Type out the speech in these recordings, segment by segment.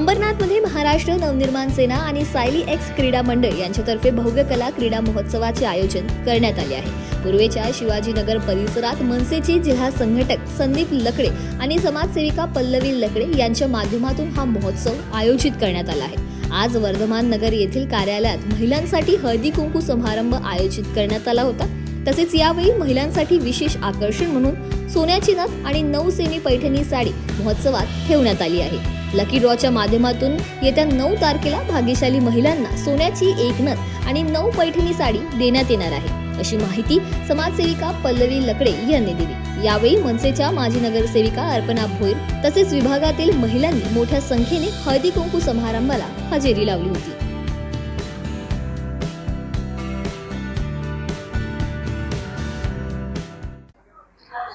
अंबरनाथमध्ये महाराष्ट्र नवनिर्माण सेना आणि सायली एक्स क्रीडा मंडळ यांच्यातर्फे भव्य कला क्रीडा महोत्सवाचे आयोजन करण्यात आले आहे। पूर्वेच्या शिवाजीनगर परिसरात मनसेचे जिल्हा संघटक संदीप लकडे आणि समाजसेविका पल्लवी लकडे यांच्या माध्यमातून हा महोत्सव आयोजित करण्यात आला आहे। आज वर्धमान नगर येथील कार्यालयात महिलांसाठी हळदी कुंकू समारंभ आयोजित करण्यात आला होता। तसेच यावेळी महिलांसाठी विशेष आकर्षण म्हणून सोन्याची नथ आणि 9 सेमी पैठणी साडी महोत्सवात ठेवण्यात आली आहे। लकी ड्रॉच्या माध्यमातून येत्या 9 तारखेला भाग्यशाली महिलांना सोन्याची 1 नथ आणि 9 पैठणी साडी देण्यात येणार आहे, अशी माहिती समाजसेविका पल्लवी लकडे यांनी दिली। यावेळी मनसेच्या माजी नगरसेविका अर्पणा भोईर तसेच विभागातील महिलांनी मोठ्या संख्येने हळदी कुंकू समारंभाला हजेरी लावली होती।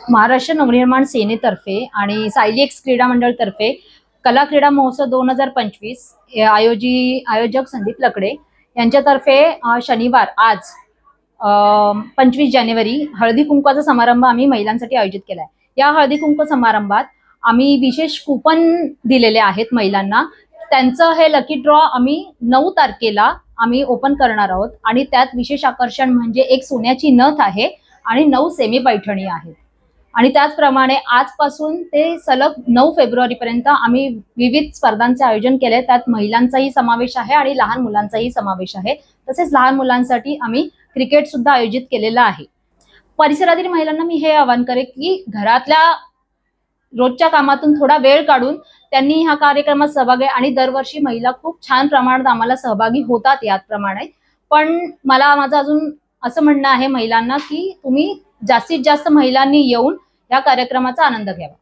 महाराष्ट्र नवनिर्माण सेनेतर्फे आणि सायली एक्स क्रीडा मंडळ तर्फे कला क्रीडा महोत्सव 2025 आयोजक संदीप लकडे यांच्यातर्फे शनिवार आज 25 जानेवारी हळदी कुंकवाचा समारंभ आम्ही महिलांसाठी आयोजित केला आहे। या हळदी कुंकू समारंभात आम्ही विशेष कुपन दिलेले आहेत महिलांना। त्यांचं हे लकी ड्रॉ आम्ही 9 तारखेला आम्ही ओपन करणार आहोत आणि त्यात विशेष आकर्षण म्हणजे एक सोन्याची नथ आहे आणि 9 सेमी पैठणी आहेत। आणि त्याचप्रमाणे आजपासून ते सलग 9 फेब्रुवारी पर्यंत आम्ही विविध स्पर्धांचे आयोजन केले। त्यात महिलांचाही समावेश आहे आणि लहान मुलांचाही समावेश आहे। तसेच लहान मुलांसाठी आम्ही क्रिकेट सुद्धा आयोजित केलेला आहे। परिसरातील महिलांना मी हे आवाहन करेन की घरातल्या रोजच्या कामातून थोडा वेळ काढून त्यांनी ह्या कार्यक्रमात सहभाग घ्यावा आणि दरवर्षी महिला खूप छान प्रमाणात आम्हाला सहभागी होतात याप्रमाणे। पण माझं अजून असं म्हणणं आहे महिलांना की तुम्ही जास्तीत जास्त महिलांनी येऊन या कार्यक्रमाचा आनंद घ्यावा।